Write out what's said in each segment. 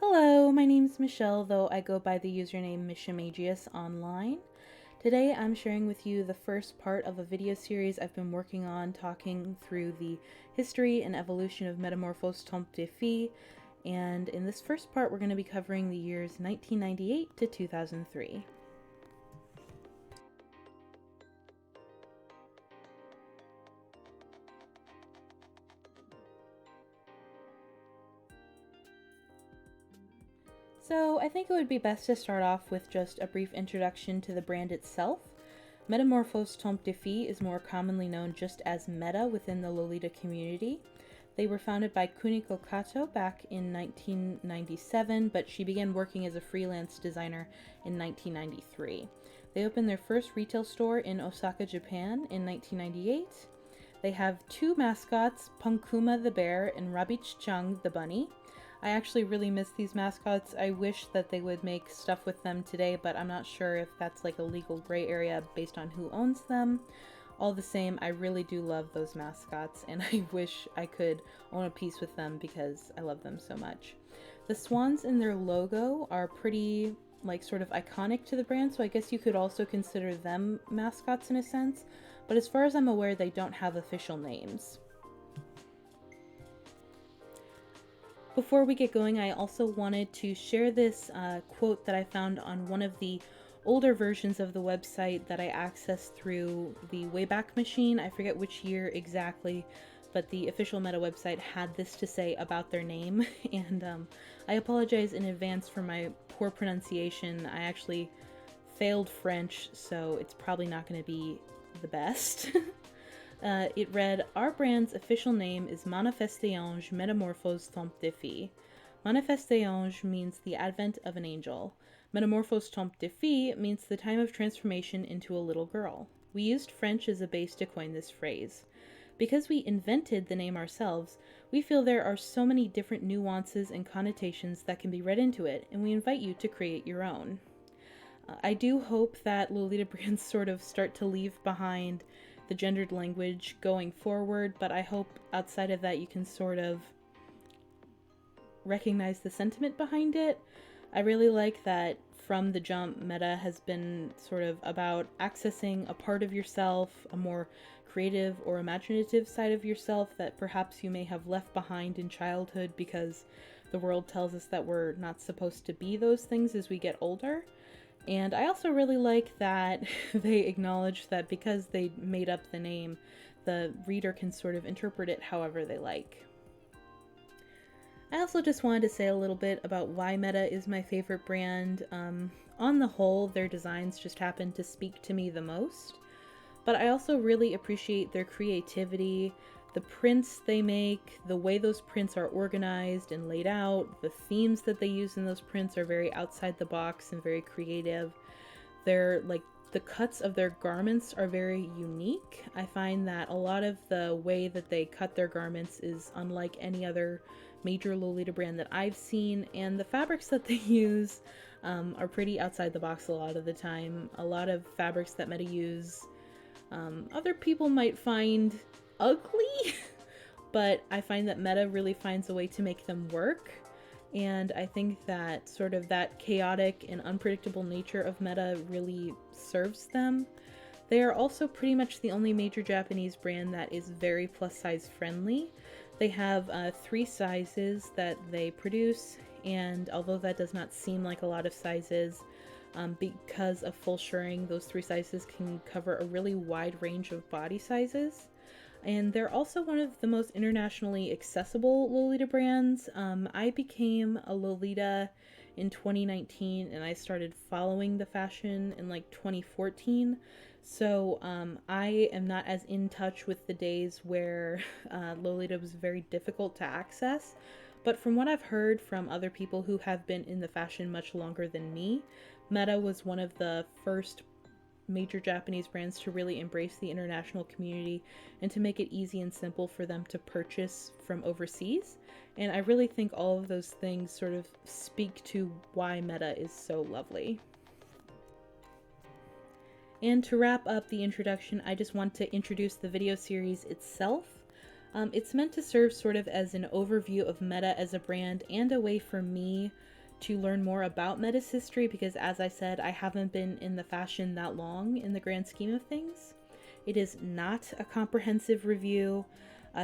Hello, my name's Michelle, though I go by the username Mishamagius online. Today I'm sharing with you the first part of a video series I've been working on talking through the history and evolution of Metamorphose de Fille, and in this first part we're going to be covering the years 1998 to 2003. So I think it would be best to start off with just a brief introduction to the brand itself. Metamorphose de Fille is more commonly known just as Meta within the Lolita community. They were founded by Kuniko Kato back in 1997, but she began working as a freelance designer in 1993. They opened their first retail store in Osaka, Japan in 1998. They have two mascots, Punkuma the bear and Rabbit-chan the bunny. I actually really miss these mascots. I wish that they would make stuff with them today, but I'm not sure if that's like a legal gray area based on who owns them. All the same, I really do love those mascots, and I wish I could own a piece with them because I love them so much. The swans in their logo are pretty, like, sort of iconic to the brand, so I guess you could also consider them mascots in a sense, but as far as I'm aware, they don't have official names. Before we get going, I also wanted to share this quote that I found on one of the older versions of the website that I accessed through the Wayback Machine. I forget which year exactly, but the official Meta website had this to say about their name, and I apologize in advance for my poor pronunciation. I actually failed French, so it's probably not going to be the best. It read, "Our brand's official name is Manifeste Ange Metamorphose de Fille. Manifeste Ange means the advent of an angel. Metamorphose de Fille means the time of transformation into a little girl. We used French as a base to coin this phrase. Because we invented the name ourselves, we feel there are so many different nuances and connotations that can be read into it, and we invite you to create your own." I do hope that Lolita brands sort of start to leave behind the gendered language going forward, but I hope outside of that you can sort of recognize the sentiment behind it. I really like that from the jump, Meta has been sort of about accessing a part of yourself, a more creative or imaginative side of yourself that perhaps you may have left behind in childhood because the world tells us that we're not supposed to be those things as we get older. And I also really like that they acknowledge that because they made up the name, the reader can sort of interpret it however they like. I also just wanted to say a little bit about why Meta is my favorite brand. On the whole, their designs just happen to speak to me the most, but I also really appreciate their creativity, the prints they make, the way those prints are organized and laid out, the themes that they use in those prints are very outside the box and very creative. The cuts of their garments are very unique. I find that a lot of the way that they cut their garments is unlike any other major Lolita brand that I've seen, and the fabrics that they use are pretty outside the box a lot of the time. A lot of fabrics that Meta use, other people might find ugly, but I find that Meta really finds a way to make them work, and I think that sort of that chaotic and unpredictable nature of Meta really serves them. They are also pretty much the only major Japanese brand that is very plus size friendly. They have 3 sizes that they produce, and although that does not seem like a lot of sizes, because of full shirring, those 3 sizes can cover a really wide range of body sizes. And they're also one of the most internationally accessible Lolita brands. I became a Lolita in 2019, and I started following the fashion in like 2014. So I am not as in touch with the days where Lolita was very difficult to access. But from what I've heard from other people who have been in the fashion much longer than me, Meta was one of the first major Japanese brands to really embrace the international community and to make it easy and simple for them to purchase from overseas. And I really think all of those things sort of speak to why Meta is so lovely. And to wrap up the introduction, I just want to introduce the video series itself. It's meant to serve sort of as an overview of Meta as a brand and a way for me to learn more about Meta's history because, as I said, I haven't been in the fashion that long in the grand scheme of things. It is not a comprehensive review.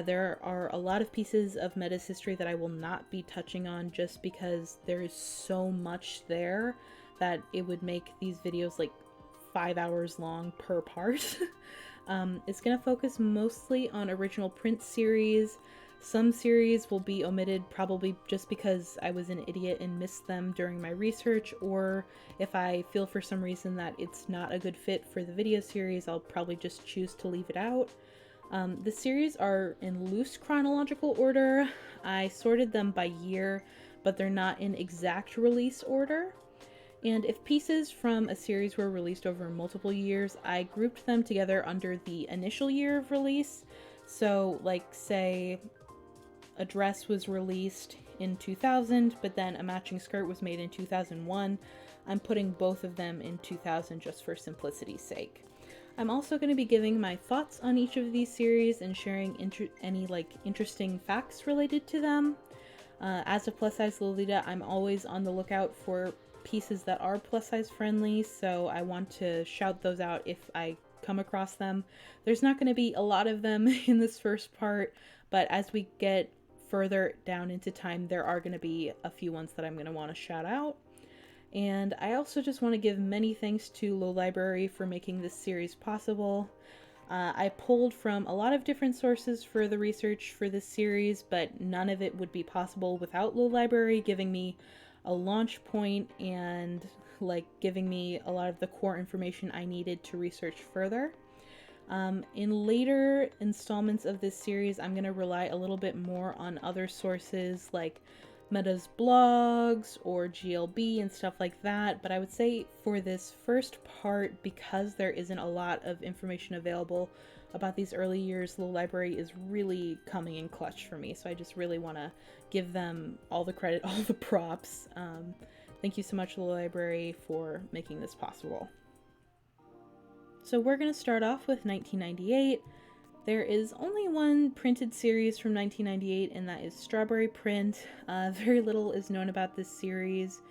There are a lot of pieces of Meta's history that I will not be touching on just because there is so much there that it would make these videos like 5 hours long per part. It's going to focus mostly on original print series. Some series will be omitted probably just because I was an idiot and missed them during my research, or if I feel for some reason that it's not a good fit for the video series, I'll probably just choose to leave it out. The series are in loose chronological order. I sorted them by year, but they're not in exact release order. And if pieces from a series were released over multiple years, I grouped them together under the initial year of release. So, like, say a dress was released in 2000, but then a matching skirt was made in 2001. I'm putting both of them in 2000 just for simplicity's sake. I'm also going to be giving my thoughts on each of these series and sharing any interesting facts related to them. As a plus-size Lolita, I'm always on the lookout for pieces that are plus-size friendly, so I want to shout those out if I come across them. There's not going to be a lot of them in this first part, but as we get further down into time, there are going to be a few ones that I'm going to want to shout out. And I also just want to give many thanks to Low Library for making this series possible. I pulled from a lot of different sources for the research for this series, but none of it would be possible without Low Library giving me a launch point and giving me a lot of the core information I needed to research further. In later installments of this series, I'm going to rely a little bit more on other sources like Meta's blogs or GLB and stuff like that, but I would say for this first part, because there isn't a lot of information available about these early years, Low Library is really coming in clutch for me, so I just really want to give them all the credit, all the props. Thank you so much, Low Library, for making this possible. So we're going to start off with 1998. There is only one printed series from 1998, and that is Strawberry Print. Very little is known about this series,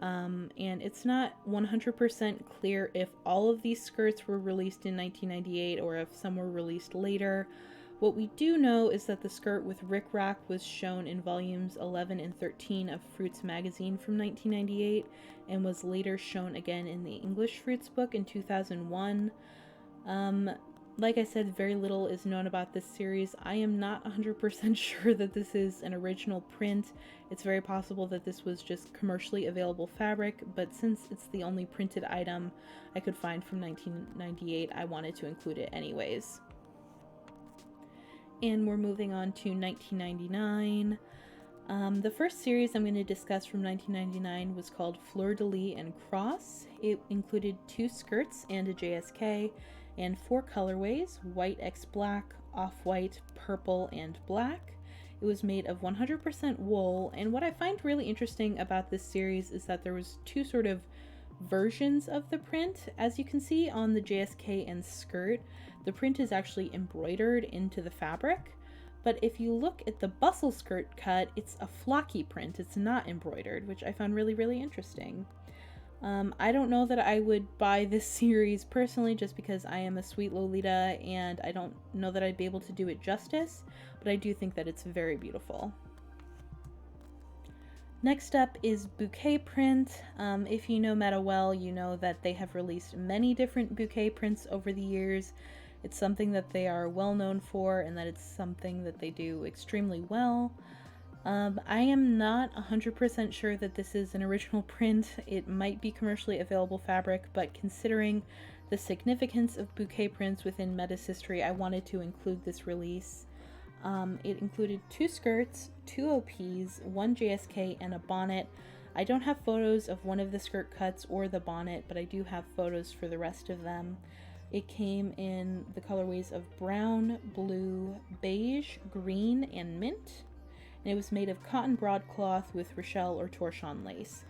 and it's not 100% clear if all of these skirts were released in 1998 or if some were released later. What we do know is that the skirt with Rick Rack was shown in volumes 11 and 13 of Fruits magazine from 1998 and was later shown again in the English Fruits book in 2001. Like I said, very little is known about this series. I am not 100% sure that this is an original print. It's very possible that this was just commercially available fabric, but since it's the only printed item I could find from 1998, I wanted to include it anyways. And we're moving on to 1999. The first series I'm going to discuss from 1999 was called Fleur de Lis and Cross. It included 2 skirts and a JSK, and 4 colorways: white x black, off-white, purple, and black. It was made of 100% wool, and what I find really interesting about this series is that there was 2 sort of versions of the print. As you can see on the JSK and skirt, the print is actually embroidered into the fabric, but if you look at the bustle skirt cut, it's a flocky print. It's not embroidered, which I found really, really interesting. I don't know that I would buy this series personally just because I am a sweet Lolita and I don't know that I'd be able to do it justice, but I do think that it's very beautiful. Next up is bouquet print. If you know Meta well, you know that they have released many different bouquet prints over the years. It's something that they are well known for and that it's something that they do extremely well. I am not 100% sure that this is an original print. It might be commercially available fabric, but considering the significance of bouquet prints within Meta's history, I wanted to include this release. It included 2 skirts, 2 OPs, 1 JSK, and a bonnet. I don't have photos of one of the skirt cuts or the bonnet, but I do have photos for the rest of them. It came in the colorways of brown, blue, beige, green, and mint. And it was made of cotton broadcloth with Rochelle or torchon lace.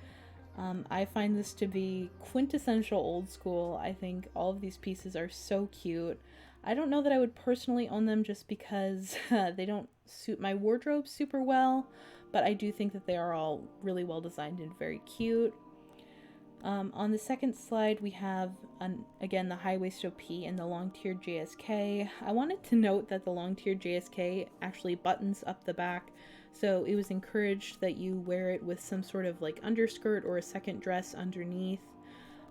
I find this to be quintessential old school. I think all of these pieces are so cute. I don't know that I would personally own them just because they don't suit my wardrobe super well, but I do think that they are all really well designed and very cute. On the second slide, we have, again, the high-waist OP and the long-tiered JSK. I wanted to note that the long-tiered JSK actually buttons up the back, so it was encouraged that you wear it with some sort of like underskirt or a second dress underneath.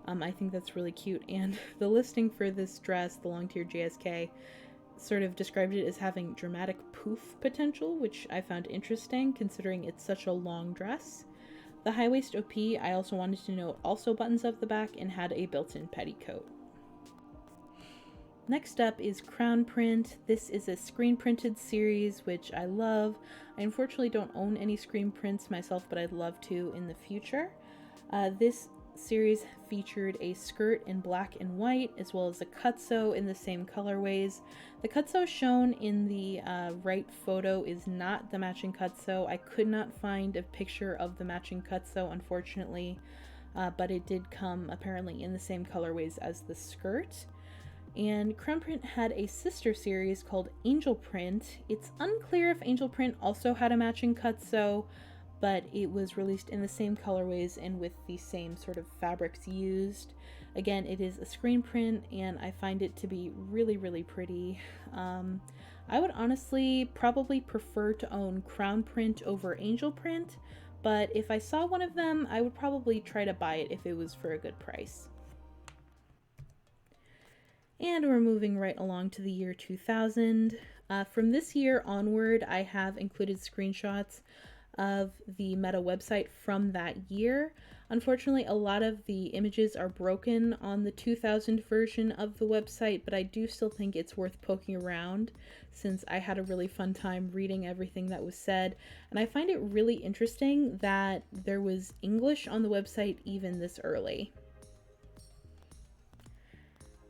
I think that's really cute, and the listing for this dress, the long-tiered JSK, sort of described it as having dramatic poof potential, which I found interesting considering it's such a long dress. The high waist OP, I also wanted to note, also buttons up the back and had a built-in petticoat. Next up is Crown Print. This is a screen printed series, which I love. I unfortunately don't own any screen prints myself, but I'd love to in the future. This series featured a skirt in black and white, as well as a cutsew in the same colorways. The cutsew shown in the right photo is not the matching cutsew. I could not find a picture of the matching cutsew, unfortunately, but it did come apparently in the same colorways as the skirt. And Crown Print had a sister series called Angel Print. It's unclear if Angel Print also had a matching cutsew, but it was released in the same colorways and with the same sort of fabrics used. Again, it is a screen print, and I find it to be really, really pretty. I would honestly probably prefer to own Crown Print over Angel Print, but if I saw one of them, I would probably try to buy it if it was for a good price. And we're moving right along to the year 2000. From this year onward, I have included screenshots of the Meta website from that year. Unfortunately, a lot of the images are broken on the 2000 version of the website, but I do still think it's worth poking around since I had a really fun time reading everything that was said. And I find it really interesting that there was English on the website even this early.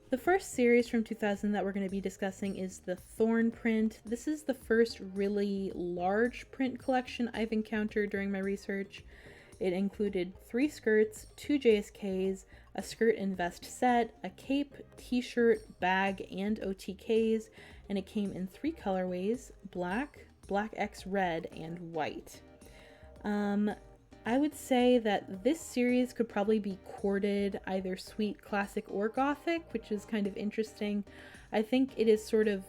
The first series from 2000 that we're going to be discussing is the Thorn print. This is the first really large print collection I've encountered during my research. It included 3 skirts, 2 JSKs, a skirt and vest set, a cape, t-shirt, bag, and OTKs, and it came in 3 colorways: black, black X red, and white. I would say that this series could probably be corded either sweet, classic, or gothic, which is kind of interesting. I think it is sort of,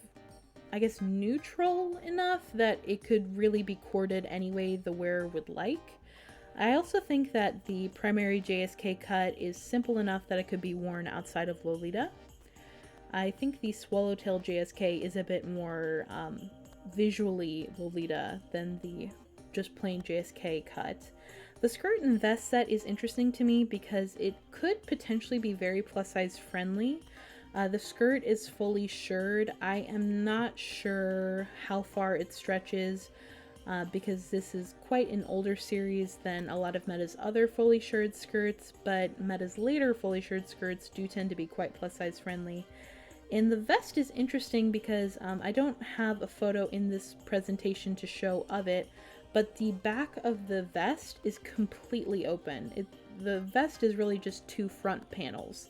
I guess, neutral enough that it could really be corded any way the wearer would like. I also think that the primary JSK cut is simple enough that it could be worn outside of Lolita. I think the Swallowtail JSK is a bit more visually Lolita than the just plain JSK cut. The skirt and vest set is interesting to me because it could potentially be very plus size friendly. The skirt is fully shirred. I am not sure how far it stretches because this is quite an older series than a lot of Meta's other fully shirred skirts, but Meta's later fully shirred skirts do tend to be quite plus size friendly. And the vest is interesting because I don't have a photo in this presentation to show of it, but the back of the vest is completely open. The vest is really just 2 front panels,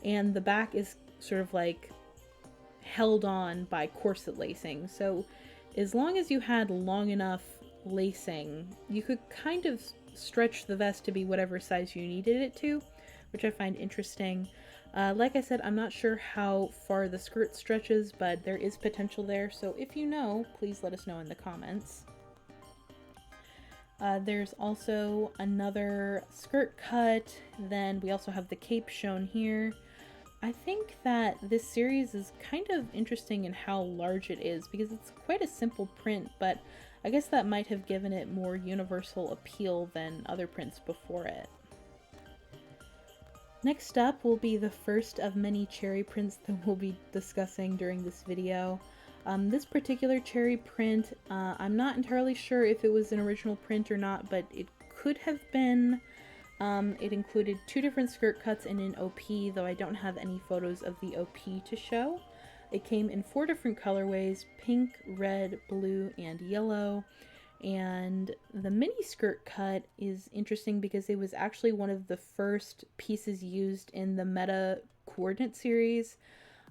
and the back is sort of like held on by corset lacing. So as long as you had long enough lacing, you could kind of stretch the vest to be whatever size you needed it to, which I find interesting. Like I said, I'm not sure how far the skirt stretches, but there is potential there, so if you know, please let us know in the comments. There's also another skirt cut, then we also have the cape shown here. I think that this series is kind of interesting in how large it is because it's quite a simple print, but I guess that might have given it more universal appeal than other prints before it. Next up will be the first of many cherry prints that we'll be discussing during this video. This particular cherry print, I'm not entirely sure if it was an original print or not, but it could have been. It included 2 different skirt cuts and an OP, though I don't have any photos of the OP to show. It came in 4 different colorways: pink, red, blue, and yellow. And the mini skirt cut is interesting because it was actually one of the first pieces used in the Meta coordinate series.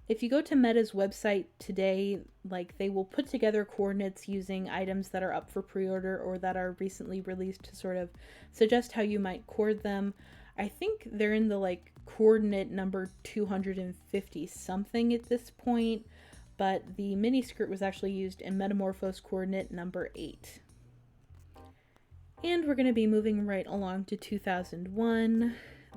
If you go to Meta's website today, like they will put together coordinates using items that are up for pre-order or that are recently released to sort of suggest how you might cord them. I think they're in the like coordinate number 250 something at this point, but the mini skirt was actually used in Metamorphose coordinate number 8. And we're going to be moving right along to 2001.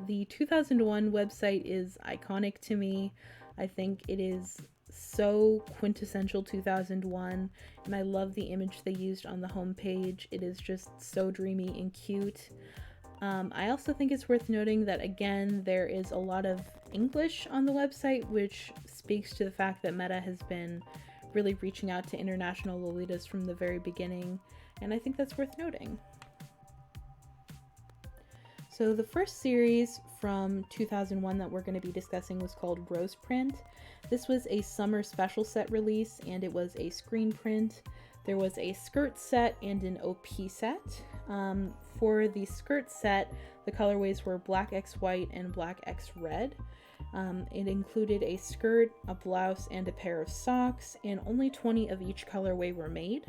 The 2001 website is iconic to me. I think it is so quintessential 2001, and I love the image they used on the homepage. It is just so dreamy and cute. I also think it's worth noting that, again, there is a lot of English on the website, which speaks to the fact that Meta has been really reaching out to international Lolitas from the very beginning, and I think that's worth noting. So the first series from 2001 that we're going to be discussing was called Rose Print. This was a summer special set release, and it was a screen print. There was a skirt set and an OP set. For the skirt set, the colorways were Black X White and Black X Red. It included a skirt, a blouse, and a pair of socks, and only 20 of each colorway were made.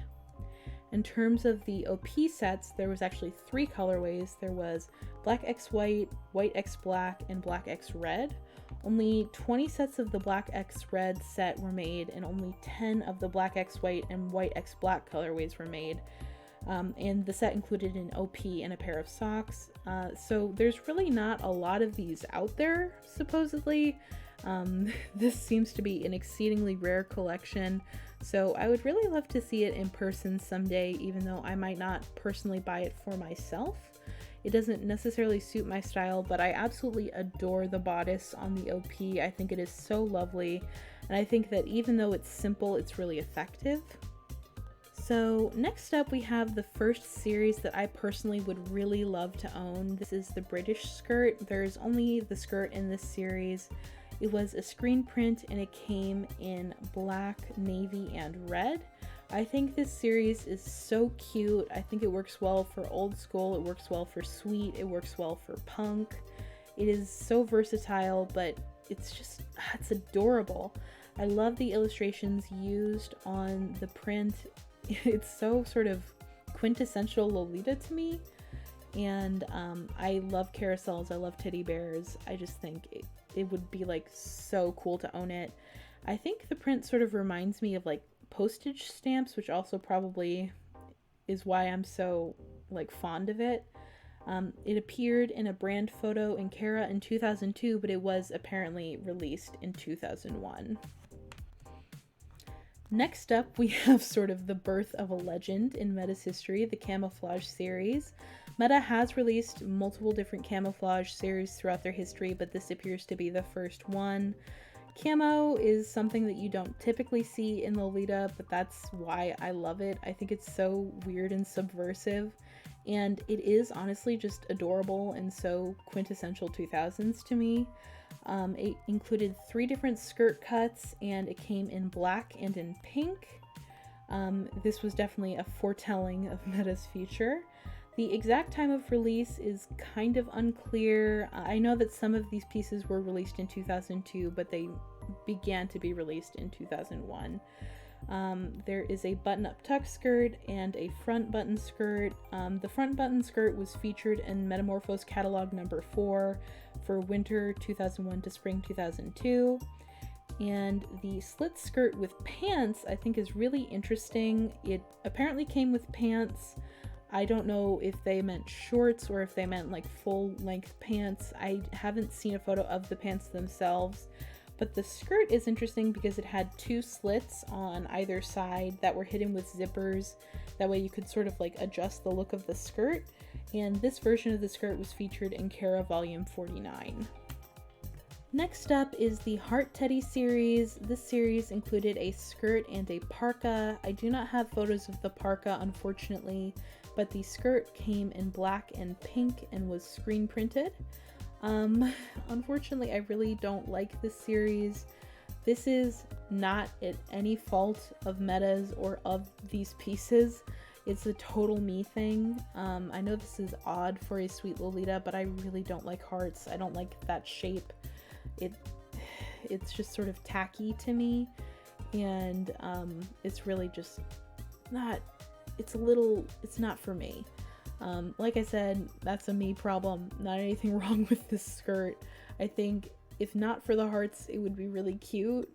In terms of the OP sets, there was actually 3 colorways. There was Black X White, White X Black, and Black X Red. Only 20 sets of the Black X Red set were made, and only 10 of the Black X White and White X Black colorways were made. And the set included an OP and a pair of socks. So there's really not a lot of these out there, supposedly. This seems to be an exceedingly rare collection, so I would really love to see it in person someday, even though I might not personally buy it for myself. It doesn't necessarily suit my style, but I absolutely adore the bodice on the OP. I think it is so lovely, and I think that even though it's simple, it's really effective. So next up we have the first series that I personally would really love to own. This is the British skirt. There's only the skirt in this series. It was a screen print and it came in black, navy, and red. I think this series is so cute. I think it works well for old school, it works well for sweet, it works well for punk. It is so versatile, but it's adorable. I love the illustrations used on the print. It's so sort of quintessential Lolita to me, and I love carousels, I love teddy bears. I just think it would be like so cool to own it. I think the print sort of reminds me of like postage stamps, which also probably is why I'm so like fond of it. It appeared in a brand photo in Cara in 2002, but it was apparently released in 2001. Next up, we have sort of the birth of a legend in Meta's history, the Camouflage series. Meta has released multiple different Camouflage series throughout their history, but this appears to be the first one. Camo is something that you don't typically see in Lolita, but that's why I love it. I think it's so weird and subversive, and it is honestly just adorable and so quintessential 2000s to me. It included 3 different skirt cuts, and it came in black and in pink. This was definitely a foretelling of Meta's future. The exact time of release is kind of unclear. I know that some of these pieces were released in 2002, but they began to be released in 2001. There is a button-up tuck skirt and a front button skirt. The front button skirt was featured in Metamorphose catalog number 4 for winter 2001 to spring 2002. And the slit skirt with pants I think is really interesting. It apparently came with pants. I don't know if they meant shorts or if they meant like full-length pants. I haven't seen a photo of the pants themselves. But the skirt is interesting because it had 2 slits on either side that were hidden with zippers. That way you could sort of like adjust the look of the skirt. And this version of the skirt was featured in Cara Volume 49. Next up is the Heart Teddy series. This series included a skirt and a parka. I do not have photos of the parka, unfortunately, but the skirt came in black and pink and was screen printed. Unfortunately, I really don't like this series. This is not at any fault of Meta's or of these pieces. It's a total me thing. I know this is odd for a sweet Lolita, but I really don't like hearts. I don't like that shape. It's just sort of tacky to me, and it's really just not, it's not for me. Like I said, that's a me problem, not anything wrong with this skirt. I think if not for the hearts, it would be really cute,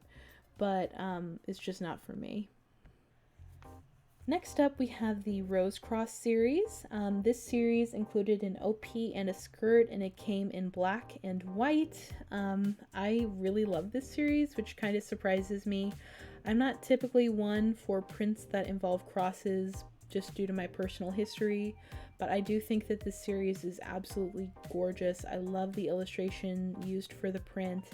but it's just not for me. Next up, we have the Rose Cross series. This series included an OP and a skirt, and it came in black and white. I really love this series, which kind of surprises me. I'm not typically one for prints that involve crosses just due to my personal history, but I do think that this series is absolutely gorgeous. I love the illustration used for the print,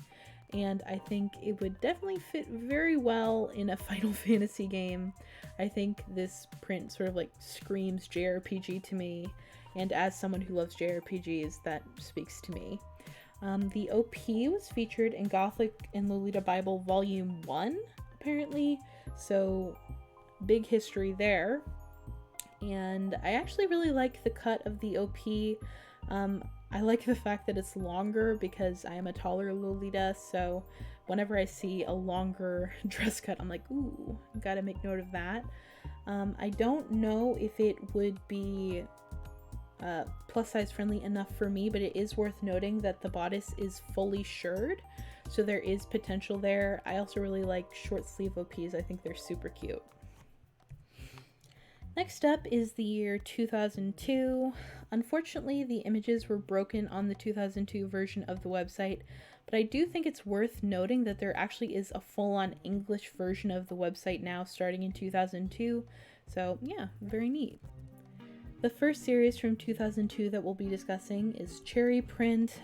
and I think it would definitely fit very well in a Final Fantasy game. I think this print sort of like screams JRPG to me, and as someone who loves JRPGs, that speaks to me. The OP was featured in Gothic and Lolita Bible Volume 1, apparently, so big history there. And I actually really like the cut of the OP. I like the fact that it's longer because I am a taller Lolita, so whenever I see a longer dress cut, I'm like, ooh, gotta make note of that. I don't know if it would be plus size friendly enough for me, but it is worth noting that the bodice is fully shirred, so there is potential there. I also really like short sleeve OPs. I think they're super cute. Next up is the year 2002. Unfortunately, the images were broken on the 2002 version of the website, but I do think it's worth noting that there actually is a full-on English version of the website now starting in 2002, so yeah, very neat. The first series from 2002 that we'll be discussing is Cherry Print.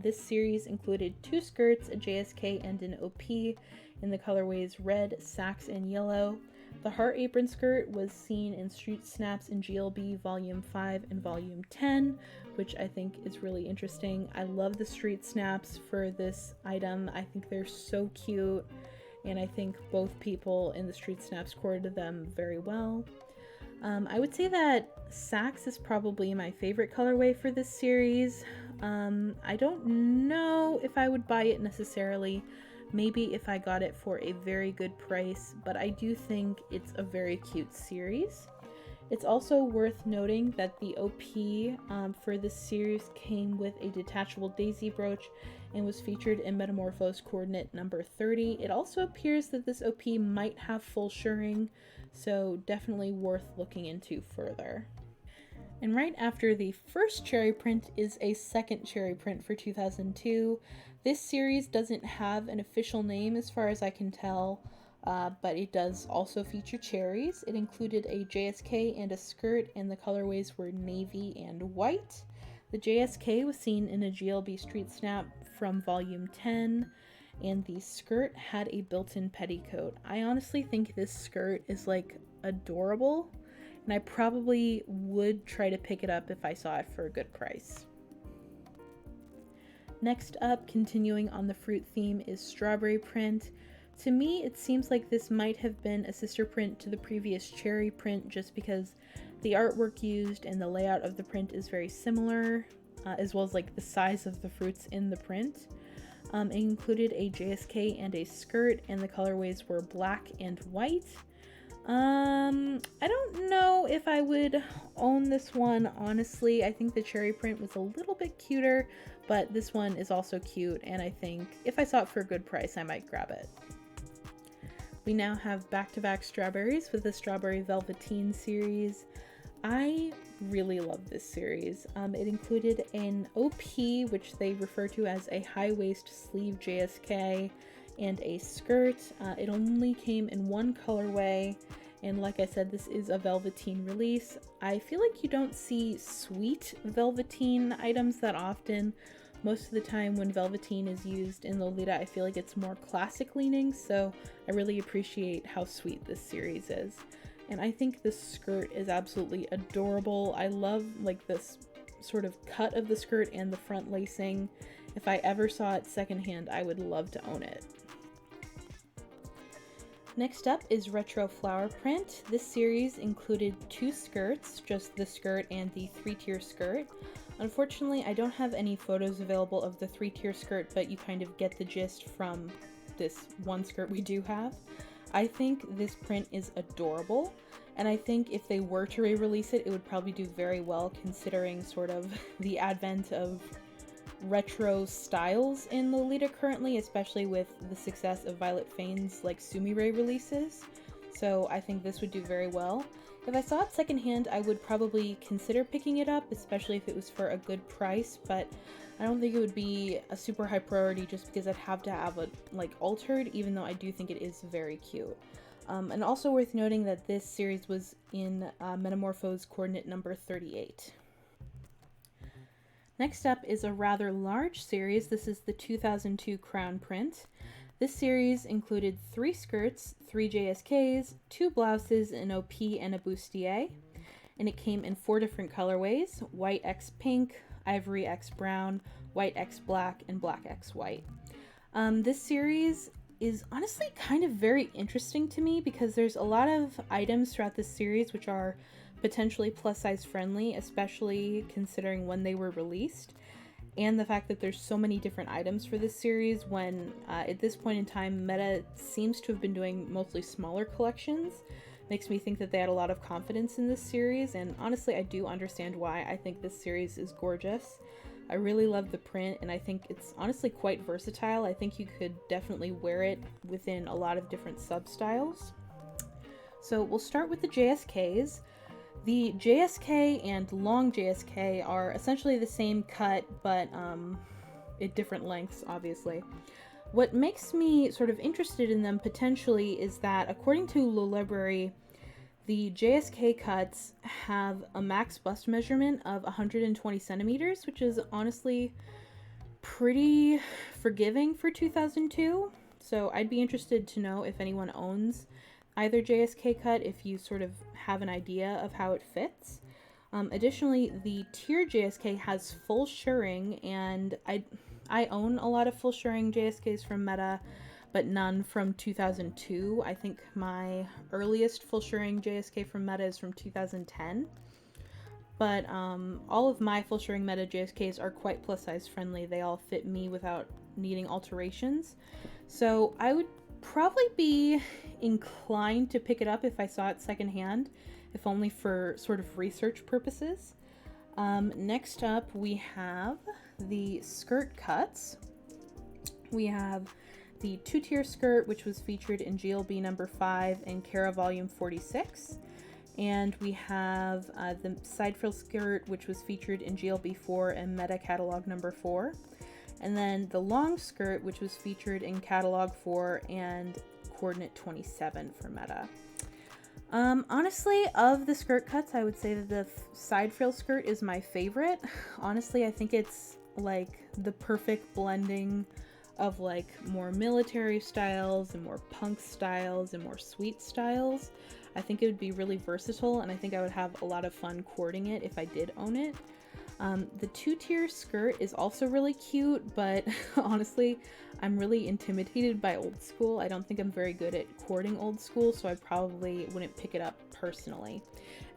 This series included 2 skirts, a JSK, and an OP in the colorways red, sax, and yellow. The heart apron skirt was seen in Street Snaps in GLB Volume 5 and Volume 10, which I think is really interesting. I love the Street Snaps for this item. I think they're so cute, and I think both people in the Street Snaps courted them very well. I would say that sax is probably my favorite colorway for this series. I don't know if I would buy it necessarily. Maybe if I got it for a very good price, but I do think it's a very cute series. It's also worth noting that the OP for this series came with a detachable daisy brooch and was featured in Metamorphose coordinate number 30. It also appears that this OP might have full shirring, so definitely worth looking into further. And right after the first cherry print is a second cherry print for 2002. This series doesn't have an official name as far as I can tell, but it does also feature cherries. It included a JSK and a skirt, and the colorways were navy and white. The JSK was seen in a GLB Street Snap from Volume 10, and the skirt had a built-in petticoat. I honestly think this skirt is like adorable, and I probably would try to pick it up if I saw it for a good price. Next up, continuing on the fruit theme, is Strawberry Print. To me, it seems like this might have been a sister print to the previous Cherry Print just because the artwork used and the layout of the print is very similar, as well as like the size of the fruits in the print. It included a JSK and a skirt, and the colorways were black and white. I don't know if I would own this one, honestly. I think the cherry print was a little bit cuter, but this one is also cute, and I think if I saw it for a good price, I might grab it. We now have back-to-back strawberries with the Strawberry Velveteen series. I really love this series. It included an OP, which they refer to as a high-waist sleeve JSK, and a skirt. It only came in one colorway, and like I said, this is a Velveteen release. I feel like you don't see sweet Velveteen items that often. Most of the time when Velveteen is used in Lolita, I feel like it's more classic leaning, so I really appreciate how sweet this series is. And I think this skirt is absolutely adorable. I love like this sort of cut of the skirt and the front lacing. If I ever saw it secondhand, I would love to own it. Next up is Retro Flower Print. This series included 2 skirts, just the skirt and the 3-tier skirt. Unfortunately, I don't have any photos available of the 3-tier skirt, but you kind of get the gist from this one skirt we do have. I think this print is adorable, and I think if they were to re-release it, it would probably do very well considering sort of the advent of retro styles in Lolita currently, especially with the success of Violet Fane's like Sumire releases. So I think this would do very well. If I saw it secondhand, I would probably consider picking it up, especially if it was for a good price, but I don't think it would be a super high priority just because I'd have to have it like altered, even though I do think it is very cute. And also worth noting that this series was in Metamorphose coordinate number 38. Next up is a rather large series. This is the 2002 Crown print. This series included 3 skirts, 3 JSKs, 2 blouses, an OP, and a bustier. And it came in 4 different colorways: white x pink, ivory x brown, white x black, and black x white. This series is honestly kind of very interesting to me because there's a lot of items throughout this series which are potentially plus size friendly, especially considering when they were released, and the fact that there's so many different items for this series when at this point in time Meta seems to have been doing mostly smaller collections. Makes me think that they had a lot of confidence in this series, and honestly I do understand why. I think this series is gorgeous. I really love the print, and I think it's honestly quite versatile. I think you could definitely wear it within a lot of different sub-styles. So we'll start with the JSKs. The JSK and long JSK are essentially the same cut, but at different lengths, obviously. What makes me sort of interested in them potentially is that, according to Lolibrary, the JSK cuts have a max bust measurement of 120 centimeters, which is honestly pretty forgiving for 2002. So I'd be interested to know if anyone owns either JSK cut, if you sort of have an idea of how it fits. Additionally, the tier JSK has full shirring, and I own a lot of full shirring JSKs from Meta, but none from 2002. I think my earliest full shirring JSK from Meta is from 2010. But all of my full shirring Meta JSKs are quite plus size friendly. They all fit me without needing alterations. So I would probably be inclined to pick it up if I saw it secondhand, if only for sort of research purposes. Next up, we have the skirt cuts. We have the 2-tier skirt, which was featured in GLB number 5 and Kara volume 46. And we have the side frill skirt, which was featured in GLB 4 and Meta catalog number 4. And then the long skirt, which was featured in catalog 4 and coordinate 27 for Meta. Honestly, of the skirt cuts, I would say that the side frill skirt is my favorite. Honestly, I think it's like the perfect blending of like more military styles and more punk styles and more sweet styles. I think it would be really versatile, and I think I would have a lot of fun cording it if I did own it. The 2-tier skirt is also really cute, but honestly, I'm really intimidated by old school. I don't think I'm very good at cording old school, so I probably wouldn't pick it up personally.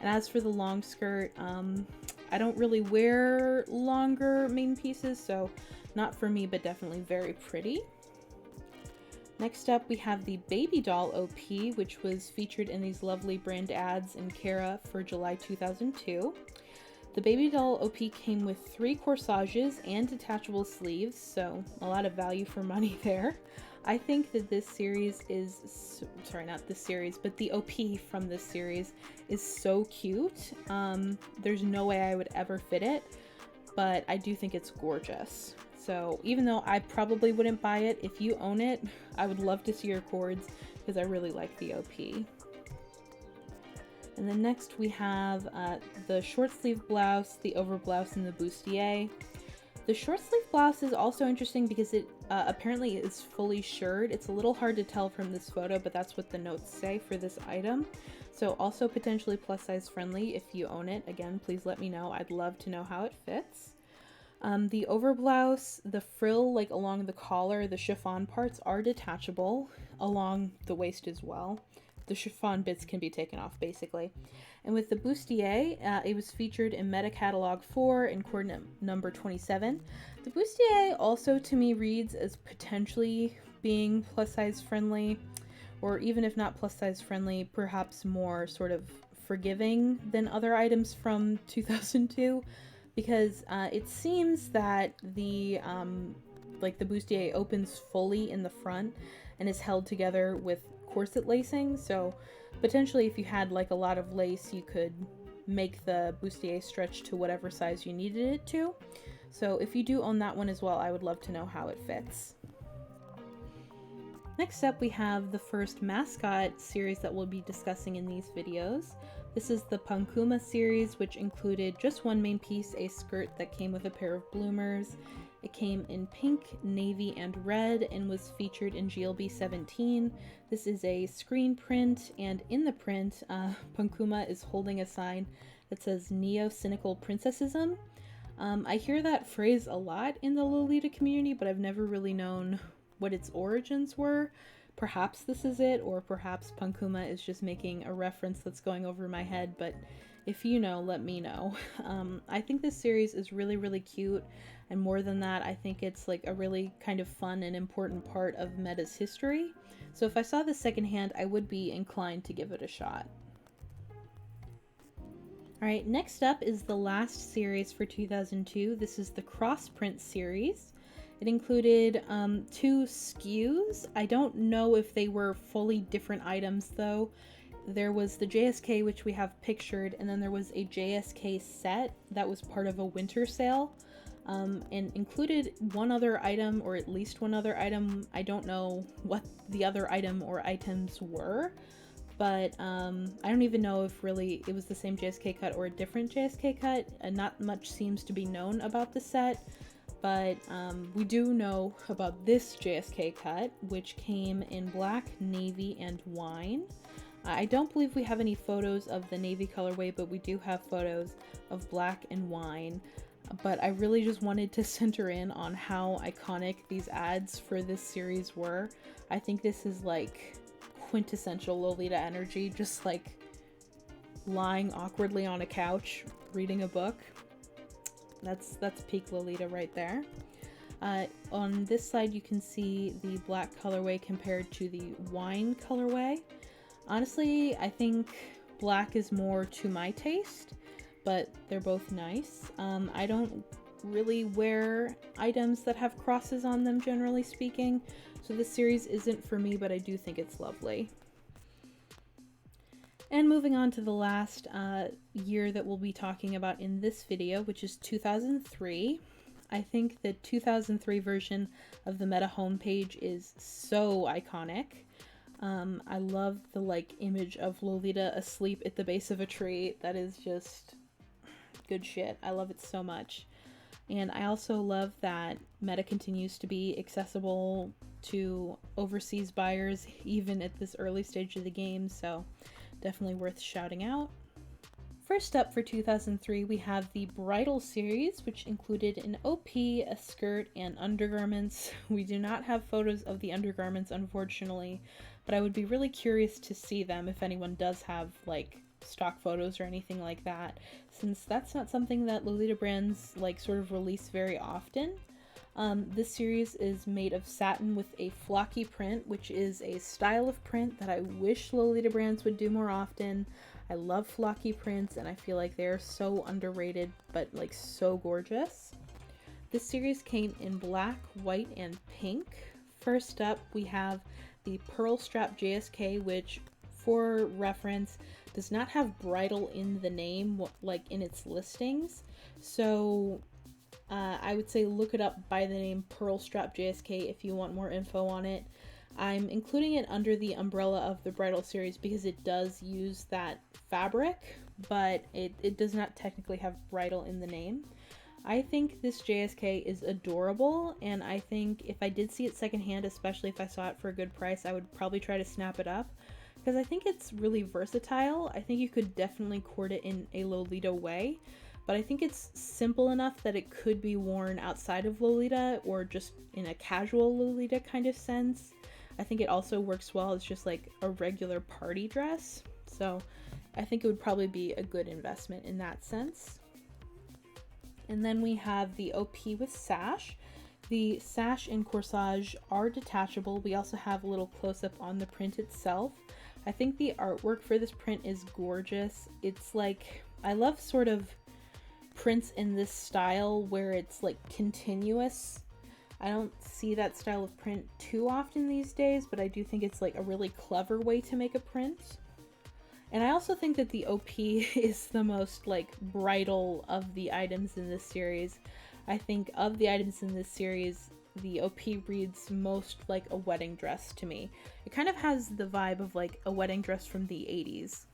And as for the long skirt, I don't really wear longer main pieces, so not for me, but definitely very pretty. Next up, we have the Baby Doll OP, which was featured in these lovely brand ads in Kara for July 2002. The Baby Doll OP came with 3 corsages and detachable sleeves, so a lot of value for money there. I think that this series is, sorry, not this series, but the OP from this series is so cute. There's no way I would ever fit it, but I do think it's gorgeous. So even though I probably wouldn't buy it, if you own it, I would love to see your cords because I really like the OP. And then next we have the short sleeve blouse, the over blouse, and the bustier. The short sleeve blouse is also interesting because it apparently is fully shirred. It's a little hard to tell from this photo, but that's what the notes say for this item. So also potentially plus size friendly if you own it. Again, please let me know. I'd love to know how it fits. The overblouse, the frill like along the collar, the chiffon parts are detachable along the waist as well. The chiffon bits can be taken off basically. And with the bustier, it was featured in Meta Catalog 4 in coordinate number 27. The bustier also to me reads as potentially being plus size friendly, or even if not plus size friendly, perhaps more sort of forgiving than other items from 2002, because it seems that the bustier opens fully in the front and is held together with corset lacing. So potentially if you had like a lot of lace, you could make the bustier stretch to whatever size you needed it to. So if you do own that one as well, I would love to know how it fits. Next up, we have the first mascot series that we'll be discussing in these videos. This is the Pankuma series, which included just one main piece, a skirt that came with a pair of bloomers. It came in pink, navy, and red, and was featured in GLB 17. This is a screen print, and in the print, Pankuma is holding a sign that says Neo-Cynical Princessism. I hear that phrase a lot in the Lolita community, but I've never really known what its origins were. Perhaps this is it, or perhaps Pankuma is just making a reference that's going over my head, but if you know, let me know. I think this series is really, really cute, and more than that, I think it's like a really kind of fun and important part of Meta's history. So if I saw this secondhand, I would be inclined to give it a shot. Alright, next up is the last series for 2002. This is the Cross Print series. It included 2 SKUs. I don't know if they were fully different items though. There was the JSK, which we have pictured, and then there was a JSK set that was part of a winter sale, and included one other item, or at least one other item. I don't know what the other item or items were, but I don't even know if really it was the same JSK cut or a different JSK cut. Not much seems to be known about the set. But we do know about this JSK cut, which came in black, navy, and wine. I don't believe we have any photos of the navy colorway, but we do have photos of black and wine. But I really just wanted to center in on how iconic these ads for this series were. I think this is like quintessential Lolita energy, just like lying awkwardly on a couch, reading a book. That's peak Lolita right there. On this side you can see the black colorway compared to the wine colorway. Honestly, I think black is more to my taste, but they're both nice. I don't really wear items that have crosses on them, generally speaking, so this series isn't for me, but I do think it's lovely. And moving on to the last year that we'll be talking about in this video, which is 2003. I think the 2003 version of the Meta homepage is so iconic. I love the like image of Lolita asleep at the base of a tree. That is just good shit. I love it so much. And I also love that Meta continues to be accessible to overseas buyers even at this early stage of the game, so definitely worth shouting out. First up for 2003, we have the Bridal series, which included an OP, a skirt, and undergarments. We do not have photos of the undergarments, unfortunately, but I would be really curious to see them if anyone does have like stock photos or anything like that, since that's not something that Lolita brands like sort of release very often. This series is made of satin with a flocky print, which is a style of print that I wish Lolita brands would do more often. I love flocky prints and I feel like they're so underrated, but like so gorgeous. This series came in black, white, and pink. First up, we have the Pearl Strap JSK, which for reference does not have bridal in the name, like in its listings. So I would say look it up by the name Pearl Strap JSK if you want more info on it. I'm including it under the umbrella of the Bridal series because it does use that fabric, but it does not technically have bridal in the name. I think this JSK is adorable, and I think if I did see it secondhand, especially if I saw it for a good price, I would probably try to snap it up because I think it's really versatile. I think you could definitely court it in a Lolita way, but I think it's simple enough that it could be worn outside of Lolita or just in a casual Lolita kind of sense. I think it also works well as just like a regular party dress. So I think it would probably be a good investment in that sense. And then we have the OP with sash. The sash and corsage are detachable. We also have a little close-up on the print itself. I think the artwork for this print is gorgeous. It's like, I love sort of prints in this style where it's like continuous. I don't see that style of print too often these days, but I do think it's like a really clever way to make a print. And I also think that the OP is the most like bridal of the items in this series. I think of the items in this series, the OP reads most like a wedding dress to me. It kind of has the vibe of like a wedding dress from the 80s.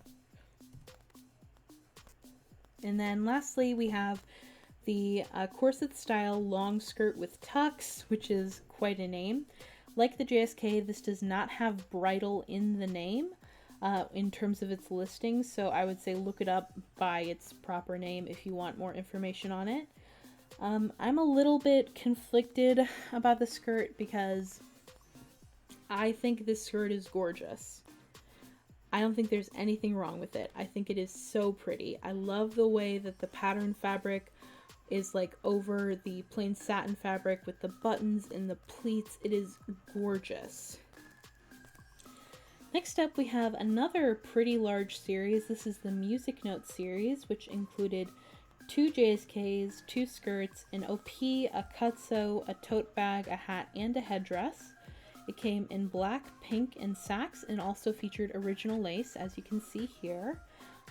And then lastly, we have the corset style long skirt with tucks, which is quite a name. Like the JSK, this does not have bridal in the name in terms of its listing, so I would say look it up by its proper name if you want more information on it. I'm a little bit conflicted about the skirt because I think this skirt is gorgeous. I don't think there's anything wrong with it. I think it is so pretty. I love the way that the pattern fabric is like over the plain satin fabric with the buttons and the pleats. It is gorgeous. Next up, we have another pretty large series. This is the Music Note series, which included 2 JSKs, 2 skirts, an OP, a cutsew, a tote bag, a hat, and a headdress. It came in black, pink, and sax, and also featured original lace, as you can see here.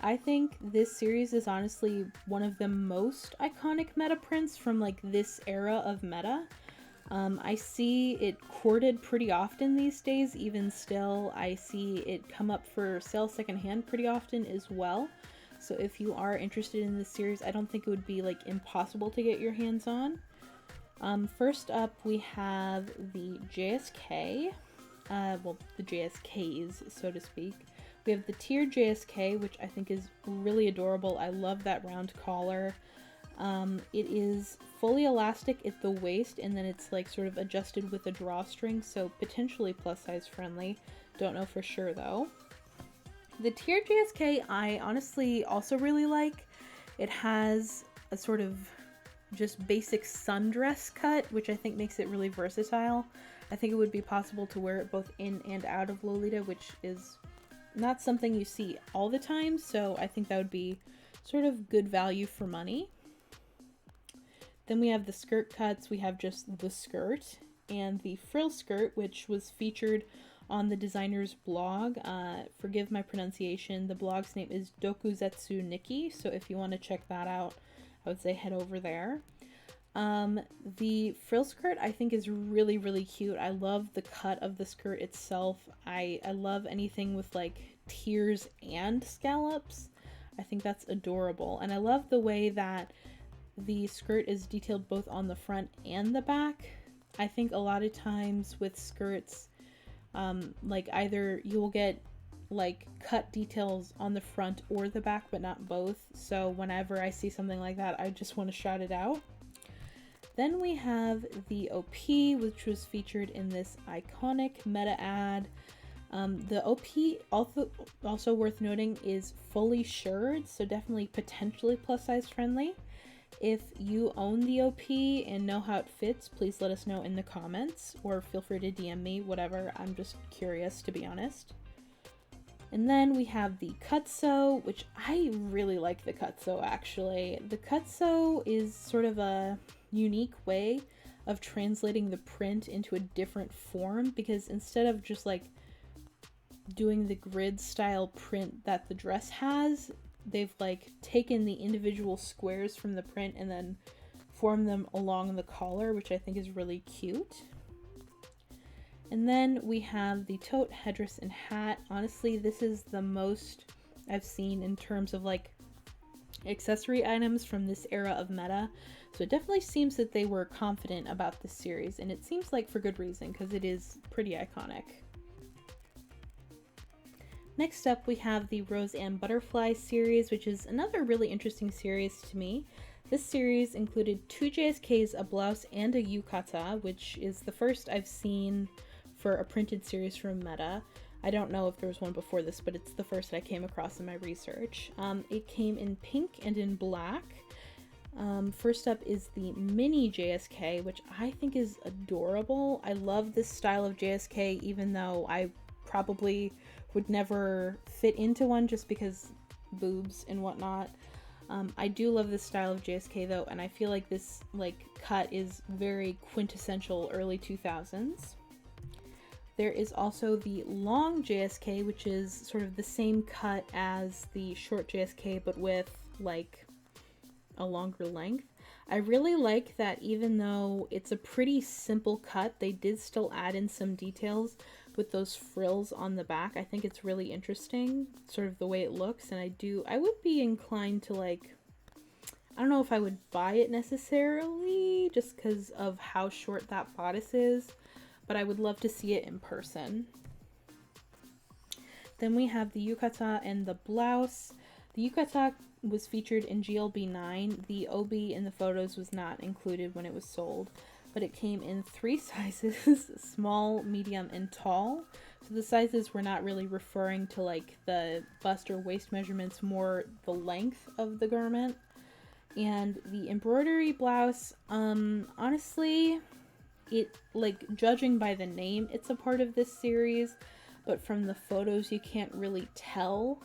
I think this series is honestly one of the most iconic meta prints from like this era of meta. I see it courted pretty often these days. Even still, I see it come up for sale secondhand pretty often as well. So if you are interested in this series, I don't think it would be like impossible to get your hands on. First up, we have the JSK, well, the JSKs, so to speak. We have the tiered JSK, which I think is really adorable. I love that round collar. It is fully elastic at the waist, and then it's like sort of adjusted with a drawstring, so potentially plus size friendly. Don't know for sure though. The tiered JSK I honestly also really like. It has a sort of just basic sundress cut, which I think makes it really versatile. I think it would be possible to wear it both in and out of Lolita, which is not something you see all the time, so I think that would be sort of good value for money. Then we have the skirt cuts. We have just the skirt and the frill skirt, which was featured on the designer's blog. Forgive my pronunciation. The blog's name is Dokuzetsu Nikki, so if you want to check that out, I would say head over there. The frill skirt I think is really, really cute. I love the cut of the skirt itself. I love anything with like tiers and scallops. I think that's adorable. And I love the way that the skirt is detailed both on the front and the back. I think a lot of times with skirts, like either you will get like cut details on the front or the back, but not both. So whenever I see something like that, I just want to shout it out. Then we have the OP, which was featured in this iconic meta ad. The OP, also worth noting, is fully shirred, so definitely potentially plus size friendly. If you own the OP and know how it fits, please let us know in the comments, or feel free to DM me, whatever. I'm just curious, to be honest. And then we have the cutsew, which I really like the cutsew actually. The cutsew is sort of a unique way of translating the print into a different form, because instead of just like doing the grid style print that the dress has, they've like taken the individual squares from the print and then formed them along the collar, which I think is really cute. And then we have the tote, headdress, and hat. Honestly, this is the most I've seen in terms of like accessory items from this era of meta. So it definitely seems that they were confident about this series, and it seems like for good reason, because it is pretty iconic. Next up, we have the Rose and Butterfly series, which is another really interesting series to me. This series included 2 JSKs, a blouse, and a yukata, which is the first I've seen for a printed series from Meta. I don't know if there was one before this, but it's the first I came across in my research. It came in pink and in black. First up is the mini JSK, which I think is adorable. I love this style of JSK, even though I probably would never fit into one just because boobs and whatnot. I do love this style of JSK though, and I feel like this cut is very quintessential early 2000s. There is also the long JSK, which is sort of the same cut as the short JSK, but with a longer length. I really like that even though it's a pretty simple cut, they did still add in some details with those frills on the back. I think it's really interesting, sort of the way it looks, and I would be inclined to I don't know if I would buy it necessarily just because of how short that bodice is, but I would love to see it in person. Then we have the yukata and the blouse. The yukata was featured in GLB 9. The OB in the photos was not included when it was sold, but it came in 3 sizes, small, medium, and tall. So the sizes were not really referring to the bust or waist measurements, more the length of the garment. And the embroidery blouse, honestly, it judging by the name, it's a part of this series, but from the photos you can't really tell.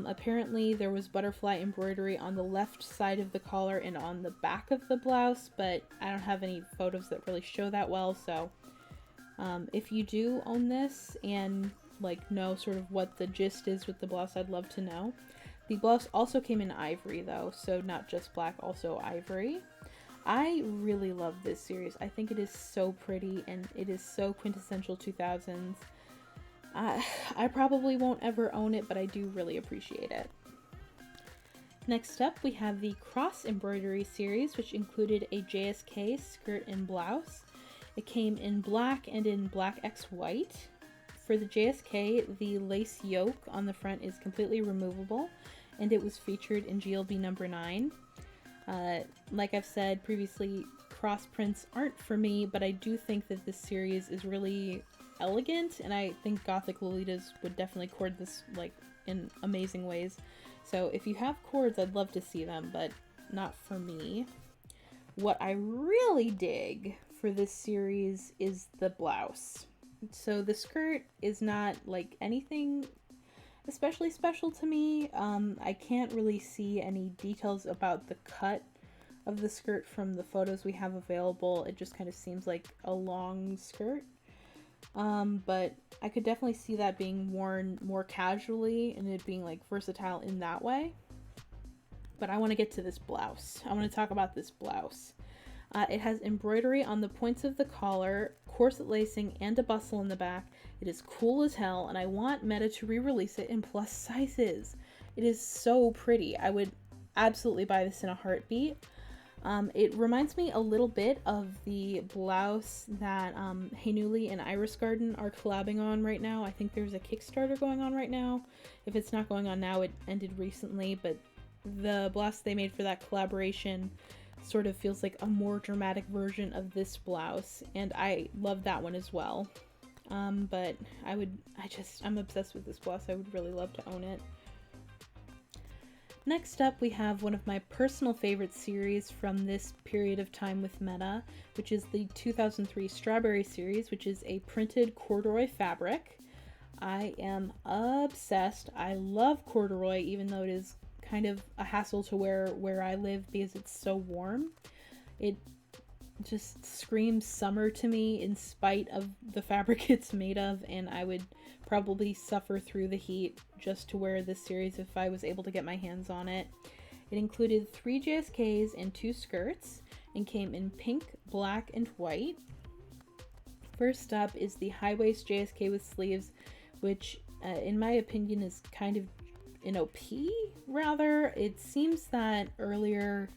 Apparently there was butterfly embroidery on the left side of the collar and on the back of the blouse, but I don't have any photos that really show that well, so if you do own this and know sort of what the gist is with the blouse, I'd love to know. The blouse also came in ivory though, so not just black, also ivory. I really love this series. I think it is so pretty and it is so quintessential 2000s. I probably won't ever own it, but I do really appreciate it. Next up, we have the cross embroidery series, which included a JSK skirt and blouse. It came in black and in black X white. For the JSK, the lace yoke on the front is completely removable, and it was featured in GLB number 9. Like I've said previously, cross prints aren't for me, but I do think that this series is really elegant, and I think Gothic Lolitas would definitely cord this in amazing ways. So if you have cords, I'd love to see them, but not for me. What I really dig for this series is the blouse. So the skirt is not anything especially special to me. I can't really see any details about the cut of the skirt from the photos we have available. It just kind of seems like a long skirt. But I could definitely see that being worn more casually and it being versatile in that way. But I want to get to this blouse. I want to talk about this blouse. It has embroidery on the points of the collar, corset lacing, and a bustle in the back. It is cool as hell, and I want Meta to re-release it in plus sizes. It is so pretty. I would absolutely buy this in a heartbeat. It reminds me a little bit of the blouse that Hainuli and Iris Garden are collabing on right now. I think there's a Kickstarter going on right now. If it's not going on now, it ended recently, but the blouse they made for that collaboration sort of feels like a more dramatic version of this blouse, and I love that one as well. But I'm obsessed with this blouse. I would really love to own it. Next up, we have one of my personal favorite series from this period of time with Meta, which is the 2003 Strawberry series, which is a printed corduroy fabric. I am obsessed. I love corduroy, even though it is kind of a hassle to wear where I live because it's so warm. It just screams summer to me in spite of the fabric it's made of, and I would probably suffer through the heat just to wear this series if I was able to get my hands on it. It included 3 JSKs and 2 skirts and came in pink, black, and white. First up is the high waist JSK with sleeves, which in my opinion is kind of an OP rather. It seems that earlier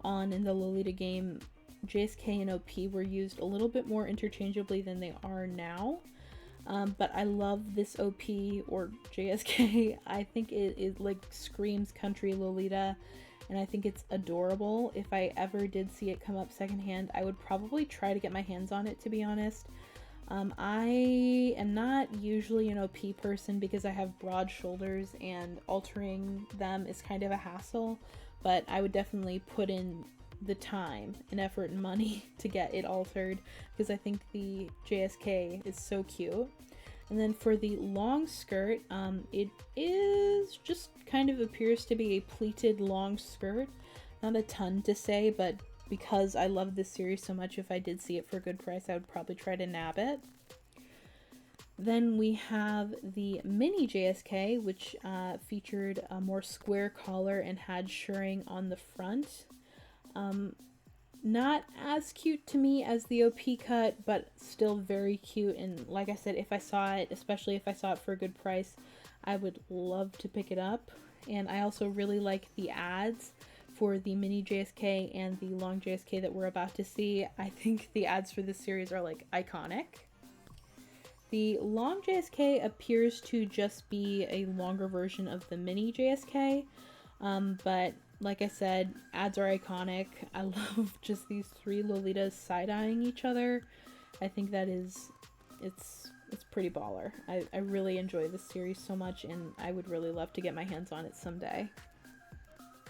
on in the Lolita game, JSK and OP were used a little bit more interchangeably than they are now. But I love this OP or JSK. I think it like screams country Lolita, and I think it's adorable. If I ever did see it come up secondhand, I would probably try to get my hands on it, to be honest. I am not usually an OP person because I have broad shoulders and altering them is kind of a hassle, but I would definitely put in the time and effort and money to get it altered because I think the JSK is so cute. And then for the long skirt, it is just kind of appears to be a pleated long skirt. Not a ton to say, but because I love this series so much, if I did see it for a good price, I would probably try to nab it. Then we have the mini JSK, which featured a more square collar and had shirring on the front. Not as cute to me as the OP cut, but still very cute. And like I said, if I saw it, especially if I saw it for a good price, I would love to pick it up. And I also really like the ads for the mini JSK and the long JSK that we're about to see. I think the ads for this series are like iconic. The long JSK appears to just be a longer version of the mini JSK, but like I said, ads are iconic. I love just these three Lolitas side-eyeing each other. I think that it's pretty baller. I really enjoy this series so much, and I would really love to get my hands on it someday.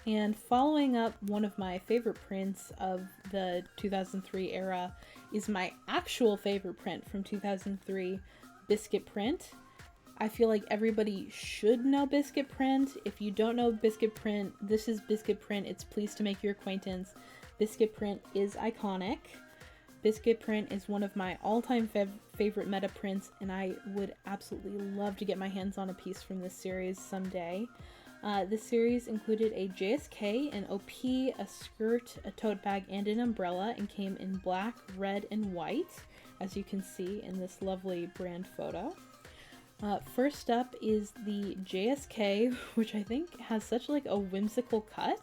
And following up one of my favorite prints of the 2003 era is my actual favorite print from 2003, Biscuit Print. I feel like everybody should know Biscuit Print. If you don't know Biscuit Print, this is Biscuit Print. It's pleased to make your acquaintance. Biscuit Print is iconic. Biscuit Print is one of my all-time favorite meta prints, and I would absolutely love to get my hands on a piece from this series someday. This series included a JSK, an OP, a skirt, a tote bag, and an umbrella, and came in black, red, and white, as you can see in this lovely brand photo. First up is the JSK, which I think has such like a whimsical cut.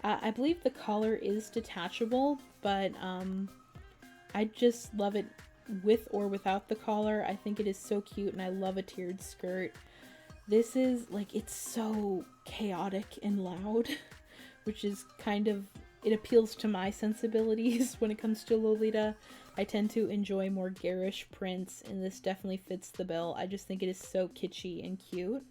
I believe the collar is detachable, but I just love it with or without the collar. I think it is so cute, and I love a tiered skirt. This is, like, it's so chaotic and loud, which is kind of, it appeals to my sensibilities when it comes to Lolita. I tend to enjoy more garish prints, and this definitely fits the bill. I just think it is so kitschy and cute.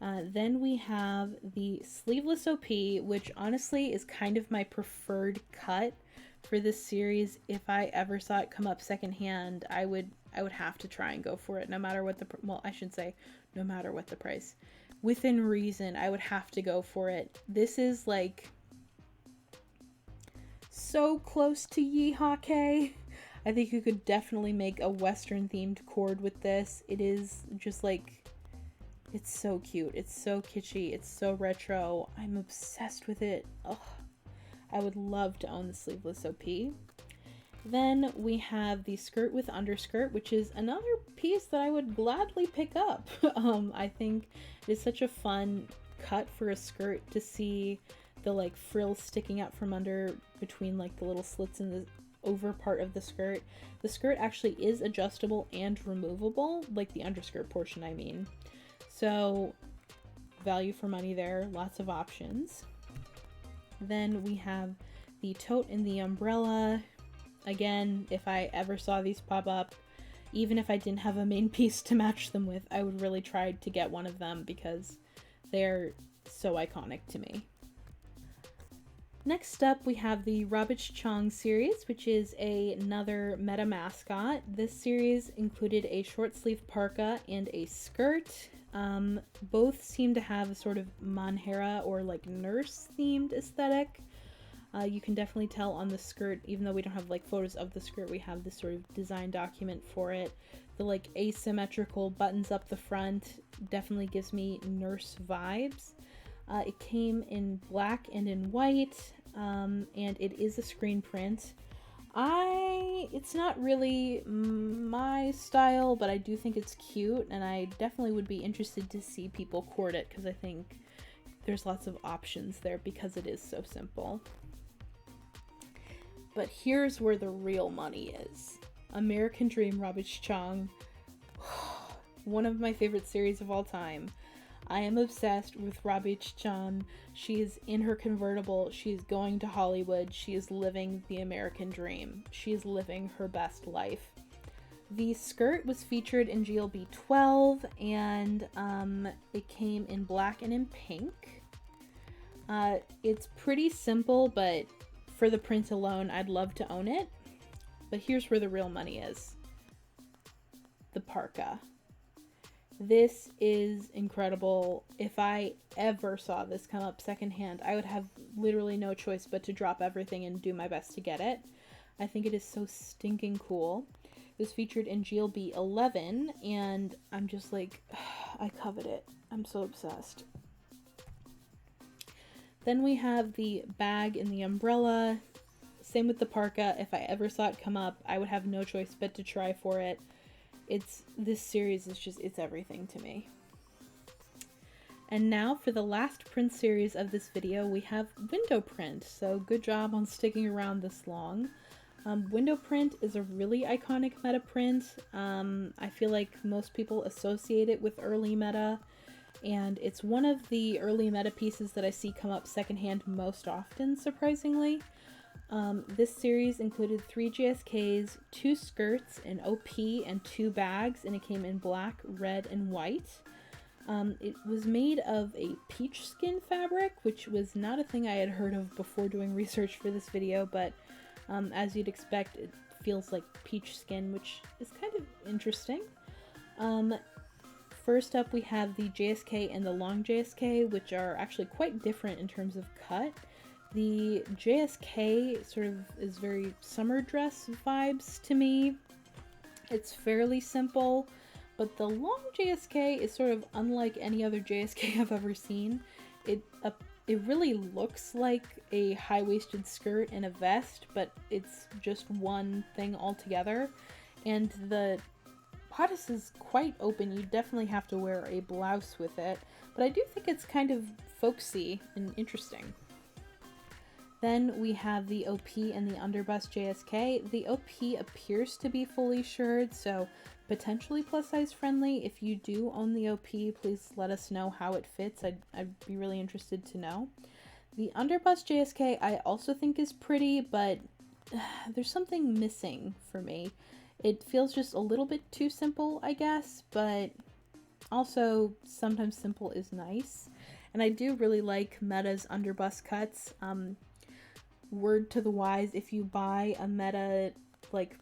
Then we have the sleeveless OP, which honestly is kind of my preferred cut for this series. If I ever saw it come up secondhand, I would have to try and go for it, no matter what the, well, I should say, no matter what the price. Within reason, I would have to go for it. This is like so close to Yeehaw. I think you could definitely make a Western themed cord with this. It is just like, it's so cute. It's so kitschy. It's so retro. I'm obsessed with it. Oh, I would love to own the sleeveless OP. Then we have the skirt with underskirt, which is another piece that I would gladly pick up. I think it is such a fun cut for a skirt to see the like frills sticking out from under between like the little slits in the over part of the skirt. The skirt actually is adjustable and removable, like the underskirt portion, I mean. So value for money there, lots of options. Then we have the tote and the umbrella. Again, if I ever saw these pop up, even if I didn't have a main piece to match them with, I would really try to get one of them because they're so iconic to me. Next up, we have the Rabbich Chong series, which is another meta mascot. This series included a short sleeve parka and a skirt. Both seem to have a sort of Monhera or like nurse themed aesthetic. You can definitely tell on the skirt, even though we don't have like photos of the skirt, we have this sort of design document for it. The like asymmetrical buttons up the front definitely gives me nurse vibes. It came in black and in white, and it is a screen print. It's not really my style, but I do think it's cute, and I definitely would be interested to see people cord it, because I think there's lots of options there because it is so simple. But here's where the real money is. American Dream Rabbich Chong. one of my favorite series of all time. I am obsessed with Rabi Chan. She is in her convertible. She is going to Hollywood. She is living the American dream. She is living her best life. The skirt was featured in GLB 12, and it came in black and in pink. It's pretty simple, but for the print alone, I'd love to own it. But here's where the real money is. The parka. This is incredible. If I ever saw this come up secondhand, I would have literally no choice but to drop everything and do my best to get it. I think it is so stinking cool. It was featured in GLB 11, and I'm just like, I covet it. I'm so obsessed. Then we have the bag and the umbrella. Same with the parka. If I ever saw it come up, I would have no choice but to try for it. This series is just, it's everything to me. And now for the last print series of this video, we have window print. So good job on sticking around this long. Window print is a really iconic meta print. I feel like most people associate it with early meta, and it's one of the early meta pieces that I see come up secondhand most often, surprisingly. This series included 3 JSKs, 2 skirts, an OP, and 2 bags, and it came in black, red, and white. It was made of a peach skin fabric, which was not a thing I had heard of before doing research for this video, but as you'd expect, it feels like peach skin, which is kind of interesting. First up, we have the JSK and the long JSK, which are actually quite different in terms of cut. The JSK sort of is very summer dress vibes to me. It's fairly simple, but the long JSK is sort of unlike any other JSK I've ever seen. It really looks like a high-waisted skirt and a vest, but it's just one thing altogether. And the bodice is quite open. You definitely have to wear a blouse with it, but I do think it's kind of folksy and interesting. Then we have the OP and the underbust JSK. The OP appears to be fully shirred, so potentially plus size friendly. If you do own the OP, please let us know how it fits. I'd be really interested to know. The underbust JSK I also think is pretty, but there's something missing for me. It feels just a little bit too simple, I guess, but also sometimes simple is nice. And I do really like Meta's underbust cuts. Word to the wise, if you buy a Meta like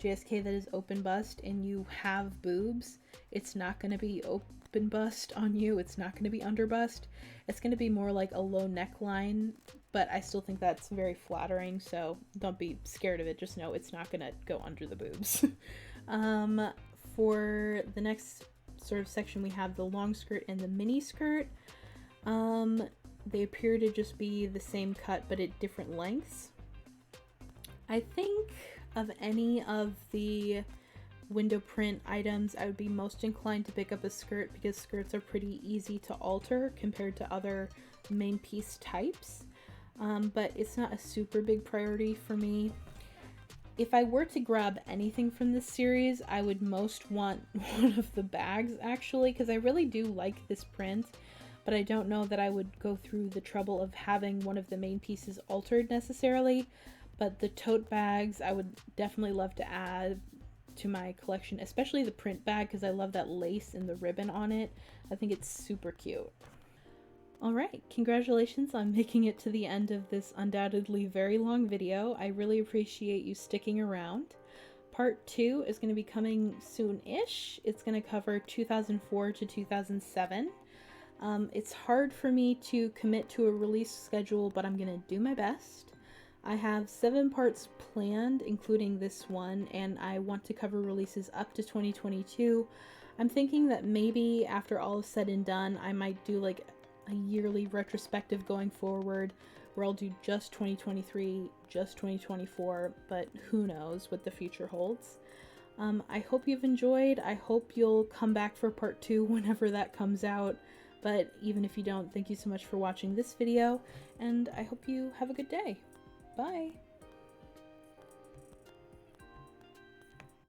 JSK that is open bust and you have boobs, it's not going to be open bust on you. It's not going to be under bust. It's going to be more like a low neckline, but I still think that's very flattering, so don't be scared of it. Just know it's not going to go under the boobs. For the next sort of section, we have the long skirt and the mini skirt. They appear to just be the same cut, but at different lengths. I think of any of the window print items, I would be most inclined to pick up a skirt because skirts are pretty easy to alter compared to other main piece types. But it's not a super big priority for me. If I were to grab anything from this series, I would most want one of the bags, actually, because I really do like this print. But I don't know that I would go through the trouble of having one of the main pieces altered necessarily. But the tote bags, I would definitely love to add to my collection, especially the print bag, because I love that lace and the ribbon on it. I think it's super cute. Alright, congratulations on making it to the end of this undoubtedly very long video. I really appreciate you sticking around. Part 2 is going to be coming soon-ish. It's going to cover 2004 to 2007. It's hard for me to commit to a release schedule, but I'm gonna do my best. I have 7 parts planned, including this one, and I want to cover releases up to 2022. I'm thinking that maybe after all is said and done, I might do like a yearly retrospective going forward, where I'll do just 2023, just 2024, but who knows what the future holds. I hope you've enjoyed. I hope you'll come back for part 2 whenever that comes out. But even if you don't, thank you so much for watching this video, and I hope you have a good day. Bye!